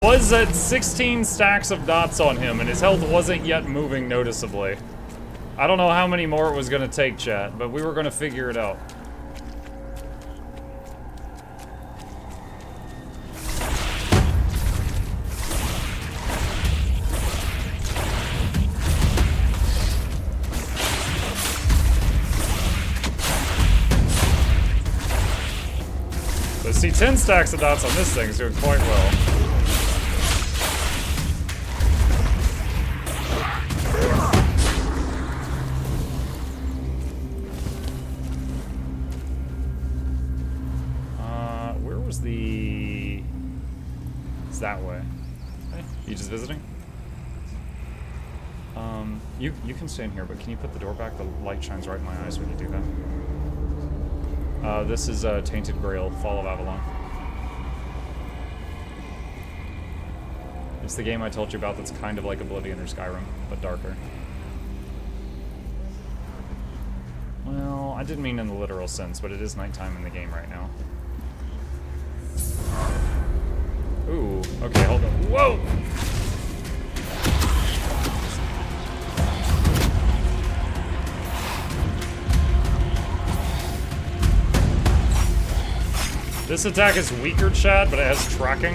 Was at 16 stacks of dots on him, and his health wasn't yet moving noticeably. I don't know how many more it was gonna take, chat, but we were gonna figure it out. But see, 10 stacks of dots on this thing is doing quite well. Where was the... It's that way. Hey, you just visiting? You can stay in here, but can you put the door back? The light shines right in my eyes when you do that. This is Tainted Grail, Fall of Avalon. It's the game I told you about that's kind of like Oblivion or Skyrim, but darker. Well, I didn't mean in the literal sense, but it is nighttime in the game right now. Ooh, okay, hold on. Whoa! This attack is weaker, Chad, but it has tracking.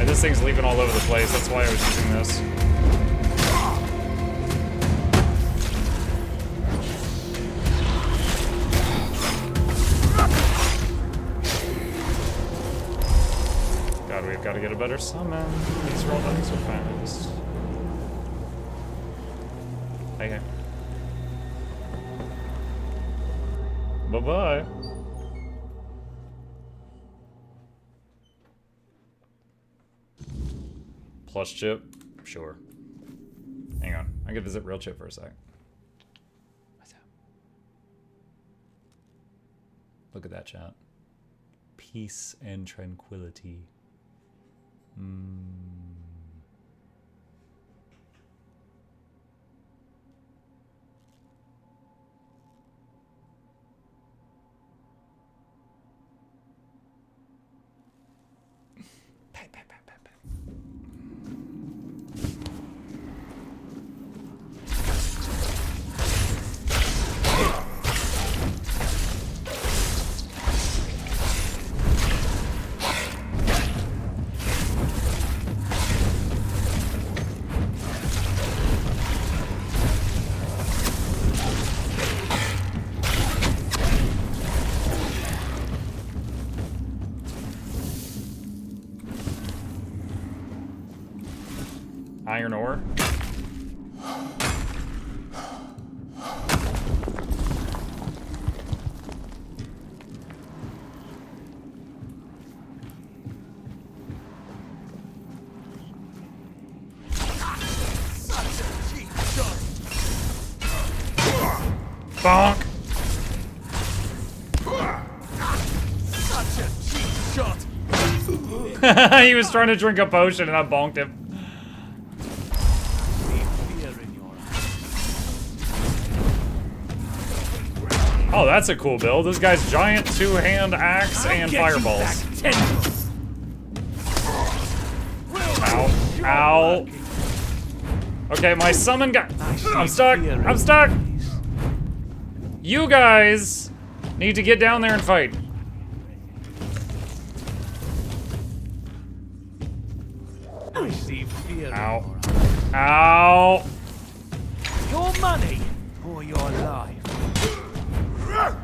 And this thing's leaving all over the place, that's why I was using this. God, we've got to get a better summon. These roll down so fast. Hey. Bye-bye. Plus chip? Sure. Hang on. I could visit real chip for a sec. What's up? Look at that, chat. Peace and tranquility. Iron ore. Bonk. Such a cheap shot. He was trying to drink a potion and I bonked him. Oh, that's a cool build. This guy's giant two-hand axe and fireballs. Ow. Ow. Okay, my summon got... I'm stuck. I'm stuck. You guys need to get down there and fight. Ow. Ow. Your money or your life.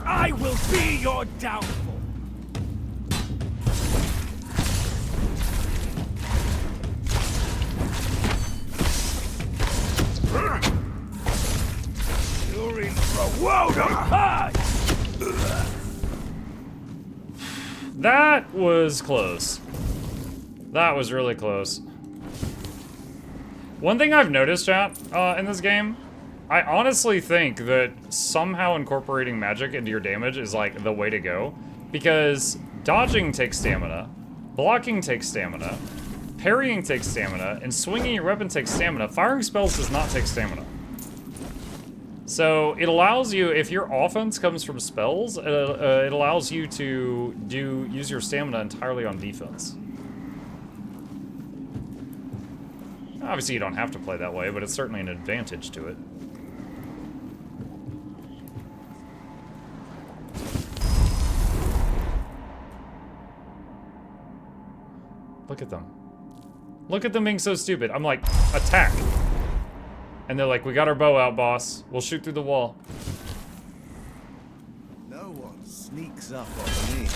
I will be your downfall. You're in for a world of hurt. That was close. That was really close. One thing I've noticed, chat, in this game, I honestly think that somehow incorporating magic into your damage is like the way to go, because dodging takes stamina, blocking takes stamina, parrying takes stamina, and swinging your weapon takes stamina. Firing spells does not take stamina. So it allows you, if your offense comes from spells, it allows you to use your stamina entirely on defense. Obviously, you don't have to play that way, but it's certainly an advantage to it. Look at them. Look at them being so stupid. I'm like, attack. And they're like, we got our bow out, boss. We'll shoot through the wall. No one sneaks up on me.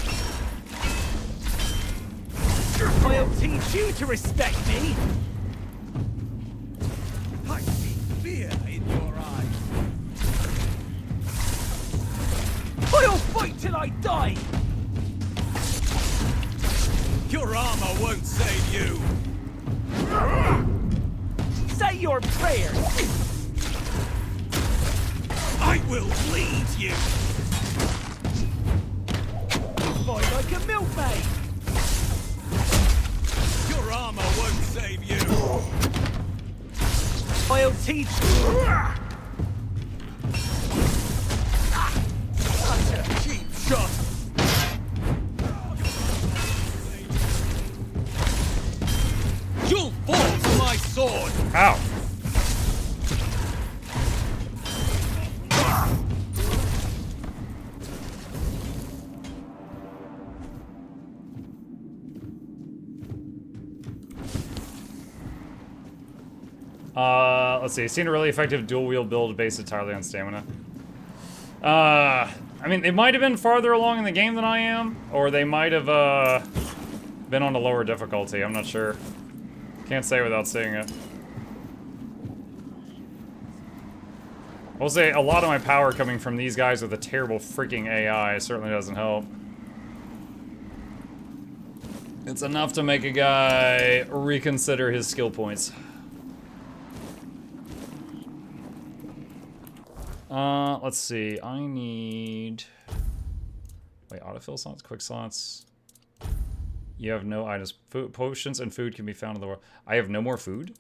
I'll teach you to respect me. I see fear in your eyes. I'll fight till I die. Your armor won't save you. Say your prayers. I will bleed you. Fight like a milkmaid. Your armor won't save you. I'll teach you. Such a cheap shot. You'll fall for my sword. Ow. Let's see. Seen a really effective dual wield build based entirely on stamina. I mean, they might have been farther along in the game than I am, or they might have been on a lower difficulty. I'm not sure. Can't say without seeing it. I'll say a lot of my power coming from these guys with a terrible freaking AI certainly doesn't help. It's enough to make a guy reconsider his skill points. Let's see. I need... Wait, autofill slots? Quick slots? You have no items. Food, potions and food can be found in the world. I have no more food?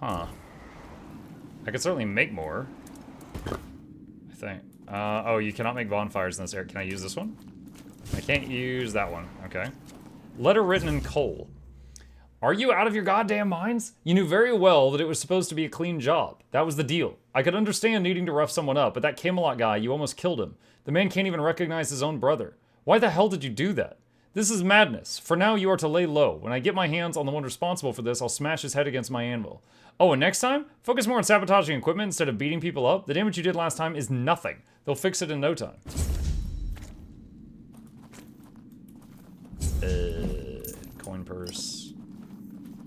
Huh. I could certainly make more. I think. Oh, you cannot make bonfires in this area. Can I use this one? I can't use that one. Okay. Letter written in coal. Are you out of your goddamn minds? You knew very well that it was supposed to be a clean job. That was the deal. I could understand needing to rough someone up, but that Camelot guy, you almost killed him. The man can't even recognize his own brother. Why the hell did you do that? This is madness. For now, you are to lay low. When I get my hands on the one responsible for this, I'll smash his head against my anvil. Oh, and next time, focus more on sabotaging equipment instead of beating people up. The damage you did last time is nothing. They'll fix it in no time. Coin purse.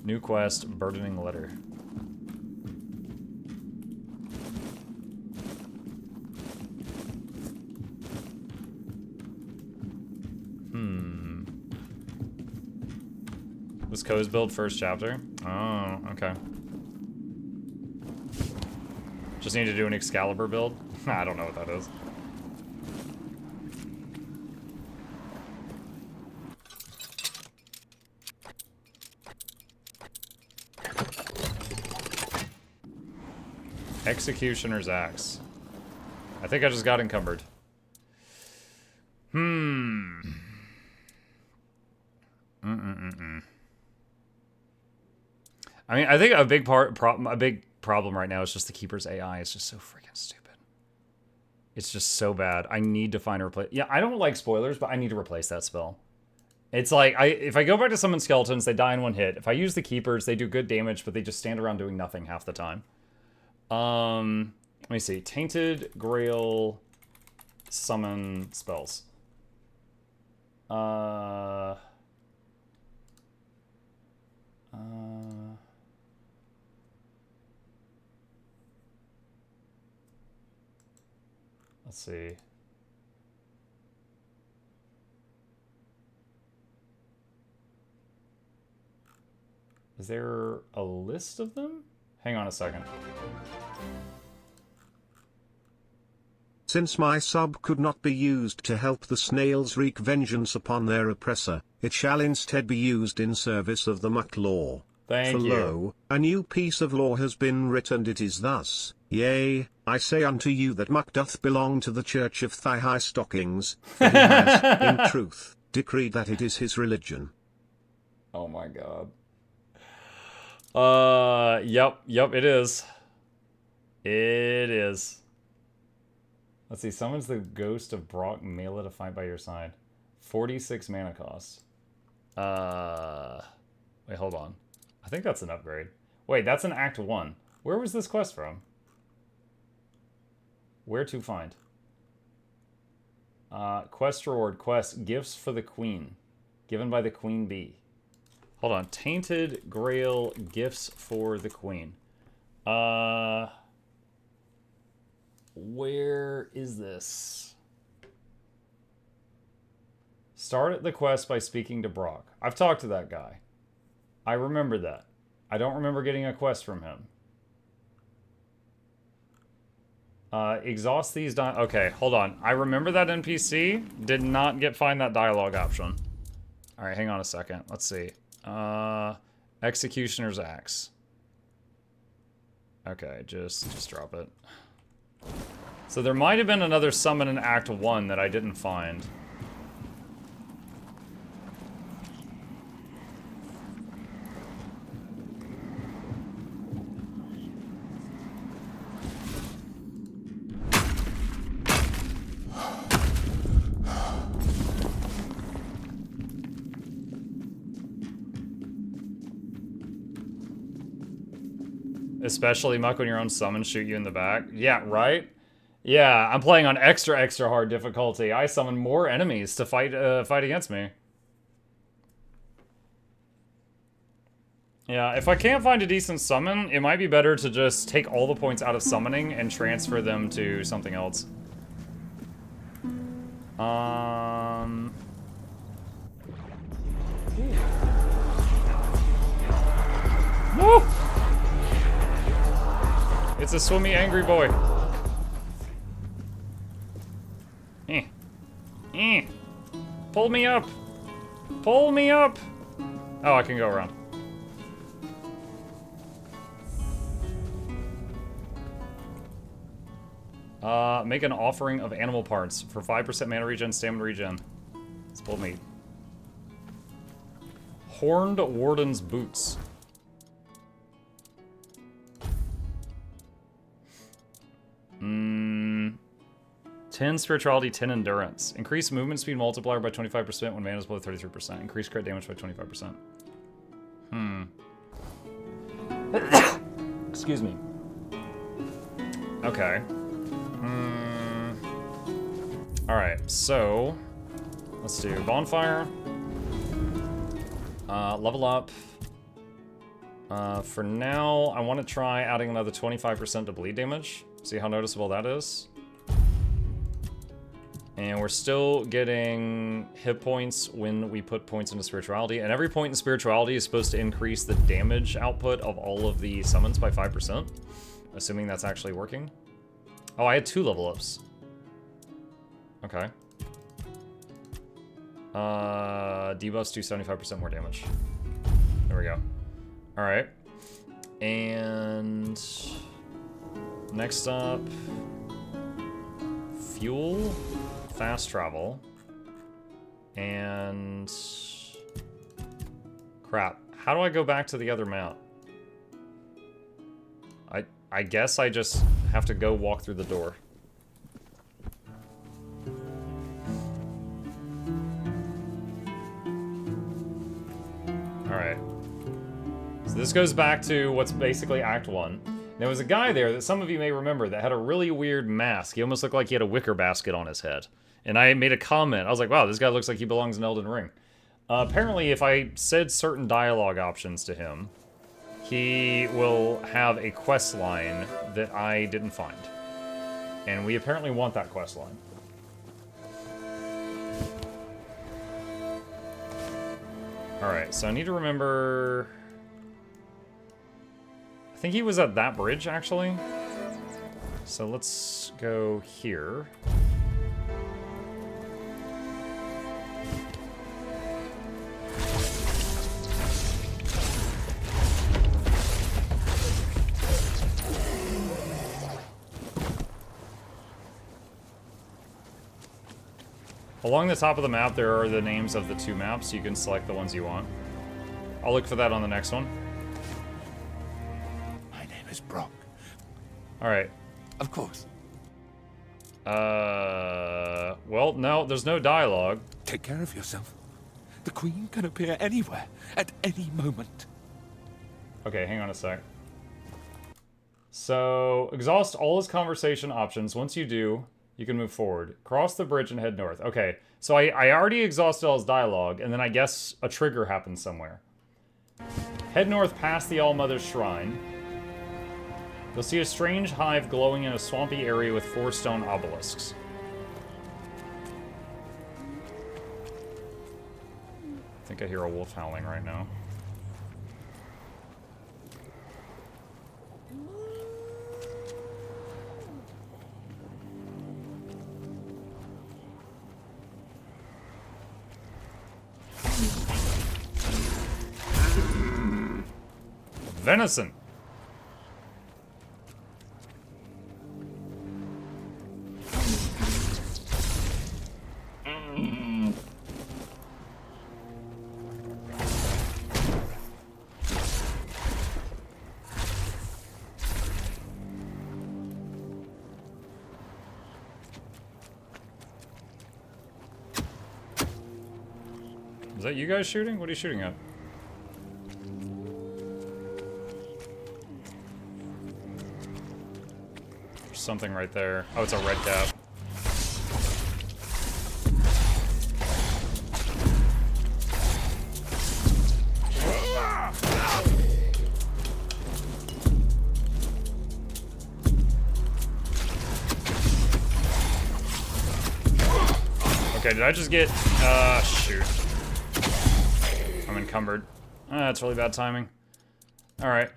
New quest, burdening letter. Was Ko's build first chapter? Oh, okay. Just need to do an Excalibur build? I don't know what that is. Executioner's Axe. I think I just got encumbered. I mean, I think a big problem right now is just the Keeper's AI is just so freaking stupid. It's just so bad. I need to find a replace. Yeah, I don't like spoilers, but I need to replace that spell. It's like, if I go back to summon skeletons, they die in one hit. If I use the Keepers, they do good damage, but they just stand around doing nothing half the time. Let me see. Tainted Grail summon spells. Let's see. Is there a list of them? Hang on a second. Since my sub could not be used to help the snails wreak vengeance upon their oppressor, it shall instead be used in service of the Mukluk. Thank For you. lo, a new piece of law has been writ, and it is thus, Yea, I say unto you that Muck doth belong to the church of thigh-high stockings, for he has, in truth, decreed that it is his religion. Oh my god. Yep, it is. It is. Let's see, summons the ghost of Brock, melee to fight by your side. 46 mana cost. Wait, hold on. I think that's an upgrade. Wait, that's an Act 1. Where was this quest from? Where to find? Quest reward, quest, gifts for the queen. Given by the queen bee. Hold on, Tainted Grail, gifts for the queen. Where is this? Start the quest by speaking to Brock. I've talked to that guy. I remember that. I don't remember getting a quest from him. Exhaust these okay, hold on. I remember that NPC. Did not find that dialogue option. Alright, hang on a second. Let's see. Executioner's Axe. Okay, just drop it. So there might have been another summon in Act 1 that I didn't find. Especially, Muck, when your own summons shoot you in the back. Yeah, right? Yeah, I'm playing on extra hard difficulty. I summon more enemies to fight against me. Yeah, if I can't find a decent summon, it might be better to just take all the points out of summoning and transfer them to something else. Woo! It's a swimmy angry boy. Pull me up. Pull me up. Oh, I can go around. Make an offering of animal parts for 5% mana regen, stamina regen. Spoiled meat. Horned Warden's Boots. Hmm. 10 spirituality, 10 endurance. Increase movement speed multiplier by 25% when mana is below 33%. Increase crit damage by 25%. Excuse me. Okay. Alright, so let's do bonfire. Level up. For now, I want to try adding another 25% to bleed damage. See how noticeable that is. And we're still getting hit points when we put points into spirituality. And every point in spirituality is supposed to increase the damage output of all of the summons by 5%. Assuming that's actually working. Oh, I had 2 level ups. Okay. Debuffs do 75% more damage. There we go. Alright. And next up, fuel, fast travel, and crap. How do I go back to the other mount? I guess I just have to go walk through the door. Alright. So this goes back to what's basically Act 1. There was a guy there that some of you may remember that had a really weird mask. He almost looked like he had a wicker basket on his head. And I made a comment. I was like, wow, this guy looks like he belongs in Elden Ring. Apparently, if I said certain dialogue options to him, he will have a quest line that I didn't find. And we apparently want that quest line. Alright, so I need to remember... I think he was at that bridge, actually. So let's go here. Along the top of the map, there are the names of the 2 maps. You can select the ones you want. I'll look for that on the next one. My name is Brock. Alright. Of course. Well, no, there's no dialogue. Take care of yourself. The Queen can appear anywhere, at any moment. Okay, hang on a sec. So, exhaust all his conversation options. Once you do, you can move forward. Cross the bridge and head north. Okay, so I already exhausted all his dialogue, and then I guess a trigger happens somewhere. Head north past the All-Mother's Shrine. You'll see a strange hive glowing in a swampy area with 4 stone obelisks. I think I hear a wolf howling right now. Venison! Is that you guys shooting? What are you shooting at? There's something right there. Oh, it's a red cap. Okay, did I just get... shoot. I'm encumbered. That's really bad timing. Alright,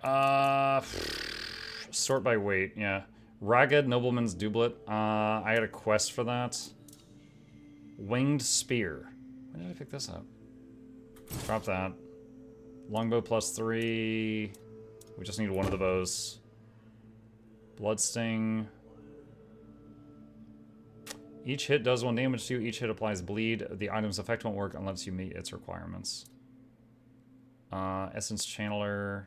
sort by weight, yeah. Ragged Nobleman's Doublet. I had a quest for that. Winged Spear. When did I pick this up? Drop that. Longbow +3. We just need one of the bows. Bloodsting. Each hit does 1 damage to you. Each hit applies bleed. The item's effect won't work unless you meet its requirements. Essence Channeler.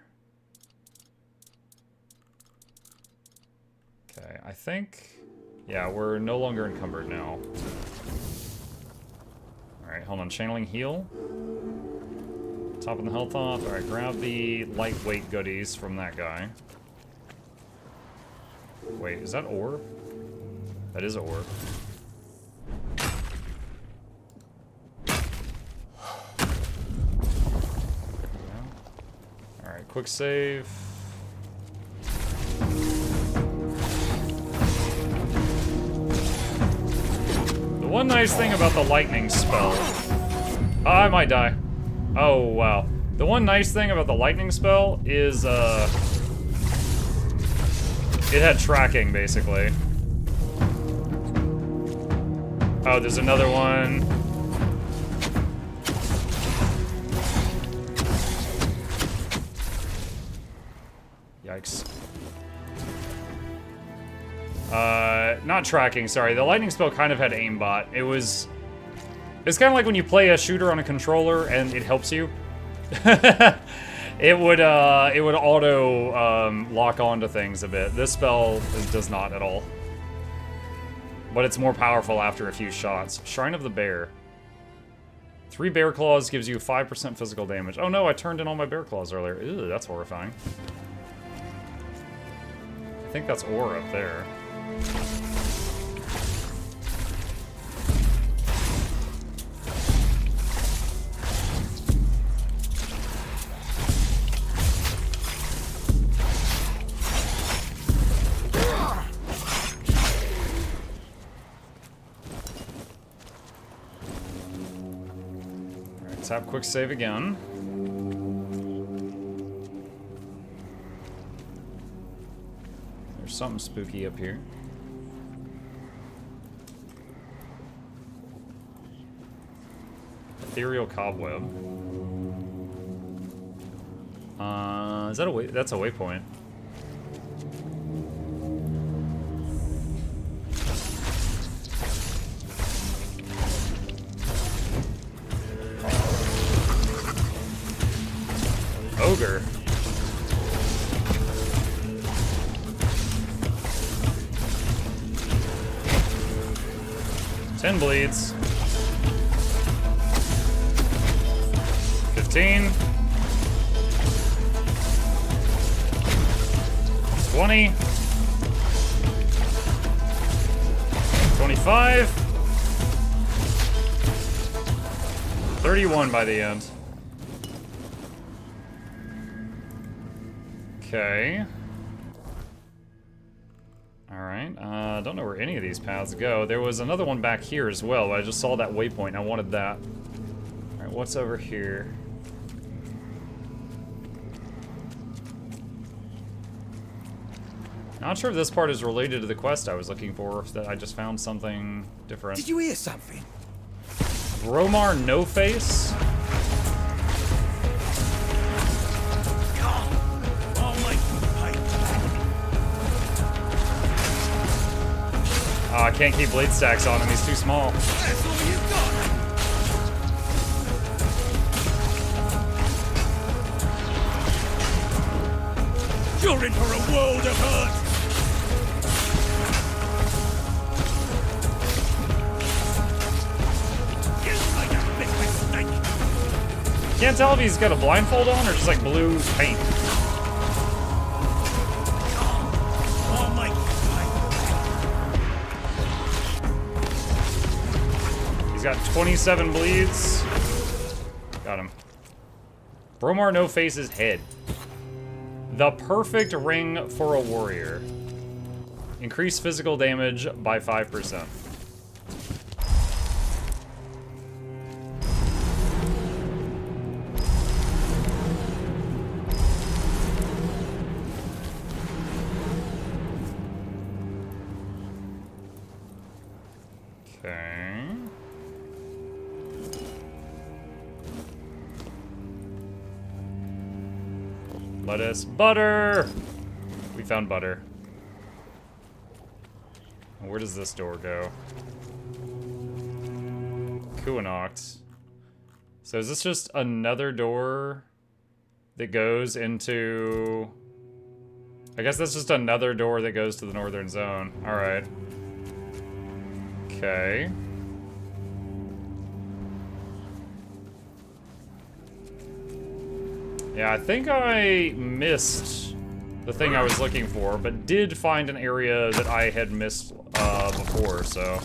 Okay, I think... Yeah, we're no longer encumbered now. Alright, hold on. Channeling heal. Topping the health off. Alright, grab the lightweight goodies from that guy. Wait, is that ore? That is ore. Alright, quick save. The one nice thing about the lightning spell... Oh, I might die. Oh, wow. The one nice thing about the lightning spell is, it had tracking, basically. Oh, there's another one. Yikes. Not tracking, sorry. The lightning spell kind of had aimbot. It's kind of like when you play a shooter on a controller and it helps you. it would auto lock onto things a bit. This spell does not at all. But it's more powerful after a few shots. Shrine of the Bear. 3 bear claws gives you 5% physical damage. Oh no, I turned in all my bear claws earlier. Ew, that's horrifying. I think that's ore up there. Alright, tap quick save again. There's something spooky up here. Ethereal cobweb. Is that a way? That's a waypoint. 10 bleeds. 15. 20. 25. 31 by the end. Okay. Alright, don't know where any of these paths go. There was another one back here as well, but I just saw that waypoint and I wanted that. Alright, what's over here? Not sure if this part is related to the quest I was looking for, or if that I just found something different. Did you hear something? Bromar No Face? I'll make you pay. Oh, I can't keep blade stacks on him, he's too small. That's all you've got. You're in for a world of hurt. You made a big mistake. Can't tell if he's got a blindfold on or just like blue paint. I'll make you pay. He's got 27 bleeds. Got him. Bromar No Face's head. The perfect ring for a warrior. Increase physical damage by 5%. Okay. Lettuce, butter! We found butter. Where does this door go? Kuanoct. So is this just another door that goes into... I guess that's just another door that goes to the northern zone. Alright. Okay. Yeah, I think I missed the thing I was looking for, but did find an area that I had missed before, so...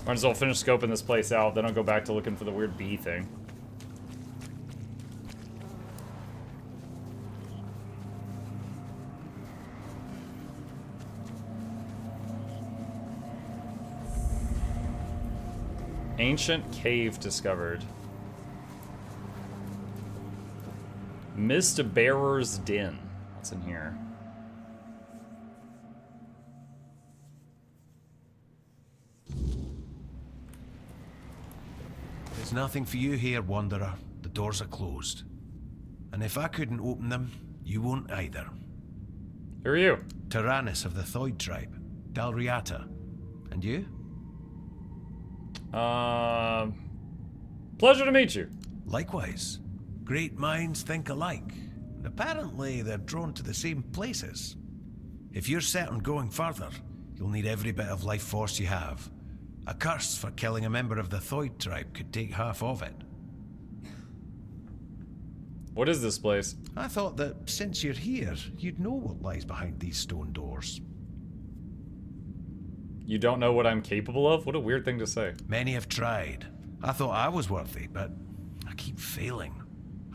Might as well finish scoping this place out, then I'll go back to looking for the weird bee thing. Ancient cave discovered. Mist Bearer's Den. What's in here? There's nothing for you here, Wanderer. The doors are closed. And if I couldn't open them, you won't either. Who are you? Tyrannus of the Thoid tribe. Dalriata. And you? Pleasure to meet you. Likewise. Great minds think alike. And apparently they're drawn to the same places. If you're set on going further, you'll need every bit of life force you have. A curse for killing a member of the Thoid tribe could take half of it. What is this place? I thought that since you're here, you'd know what lies behind these stone doors. You don't know what I'm capable of? What a weird thing to say. Many have tried. I thought I was worthy, but I keep failing.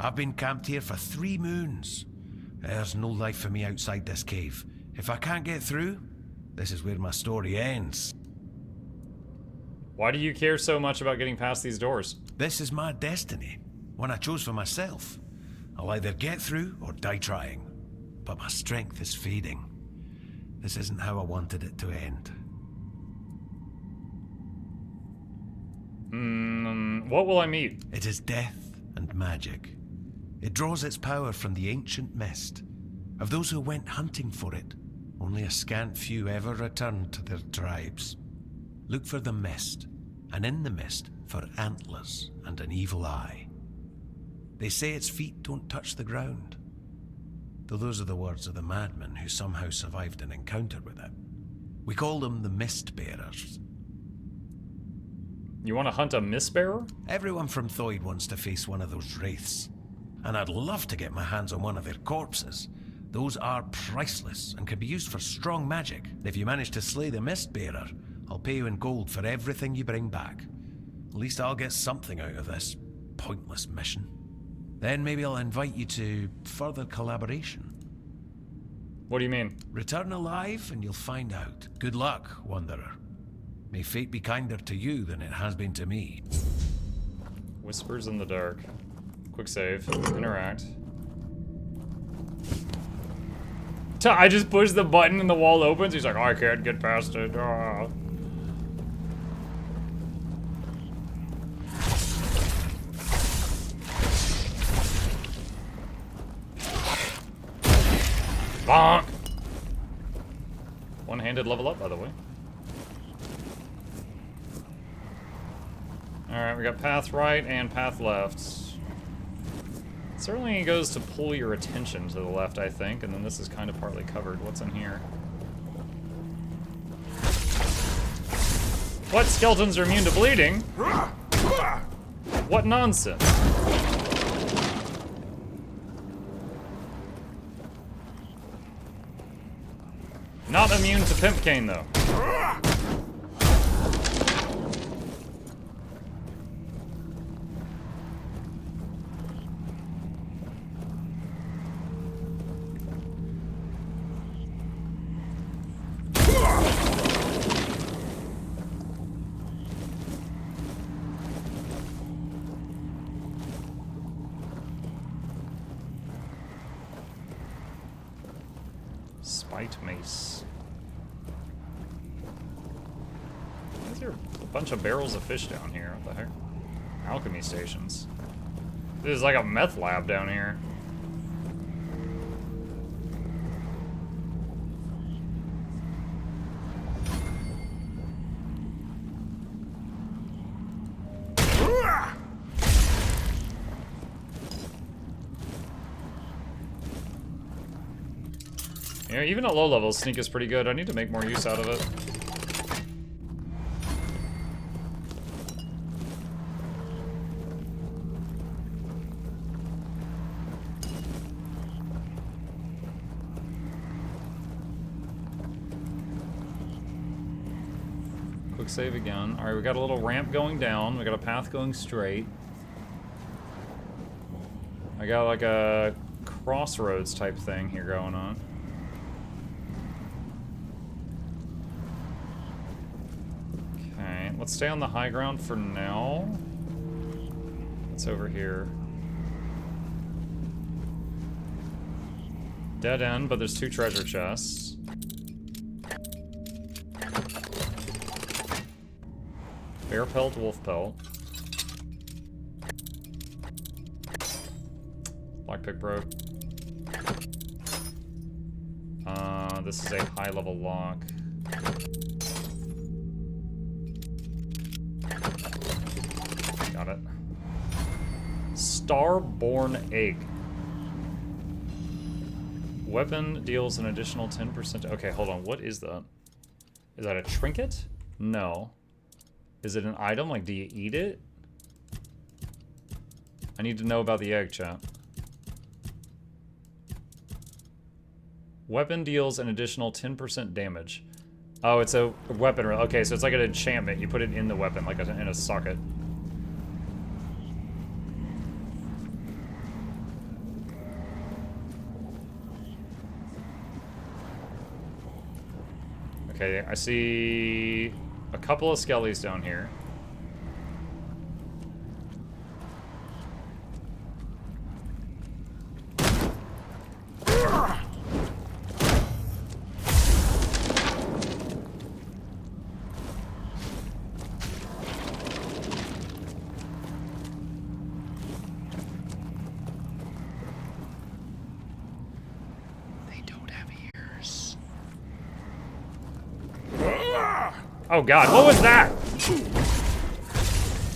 I've been camped here for 3 moons. There's no life for me outside this cave. If I can't get through, this is where my story ends. Why do you care so much about getting past these doors? This is my destiny, one I chose for myself. I'll either get through or die trying. But my strength is fading. This isn't how I wanted it to end. What will I meet? It is death and magic. It draws its power from the ancient mist. Of those who went hunting for it, only a scant few ever returned to their tribes. Look for the mist, and in the mist for antlers and an evil eye. They say its feet don't touch the ground. Though those are the words of the madman who somehow survived an encounter with it. We call them the Mist Bearers. You want to hunt a Mistbearer? Everyone from Thoid wants to face one of those wraiths. And I'd love to get my hands on one of their corpses. Those are priceless and can be used for strong magic. If you manage to slay the Mistbearer, I'll pay you in gold for everything you bring back. At least I'll get something out of this pointless mission. Then maybe I'll invite you to further collaboration. What do you mean? Return alive and you'll find out. Good luck, Wanderer. May fate be kinder to you than it has been to me. Whispers in the dark. Quick save. Interact. I just push the button and the wall opens. He's like, oh, I can't get past it. Oh. Bonk! One-handed level up, by the way. Alright, we got path right and path left. Certainly goes to pull your attention to the left, I think, and then this is kind of partly covered. What's in here? What? Skeletons are immune to bleeding? What nonsense? Not immune to Pimp Cane, though. Spiked mace. Why is there a bunch of barrels of fish down here? What the heck? Alchemy stations. This is like a meth lab down here. You know, even at low levels, sneak is pretty good. I need to make more use out of it. Quick save again. Alright, we got a little ramp going down. We got a path going straight. I got like a crossroads type thing here going on. Let's stay on the high ground for now. What's over here? Dead end, but there's 2 treasure chests. Bear pelt, wolf pelt. Lockpick broke. This is a high level lock. Got it. Starborn egg. Weapon deals an additional 10%. Okay, hold on. What is that? Is that a trinket? No. Is it an item? Like, do you eat it? I need to know about the egg, chat. Weapon deals an additional 10% damage. Oh, it's a weapon. Okay, so it's like an enchantment. You put it in the weapon, like in a socket. Okay, I see a couple of skellies down here. Oh god, what was that?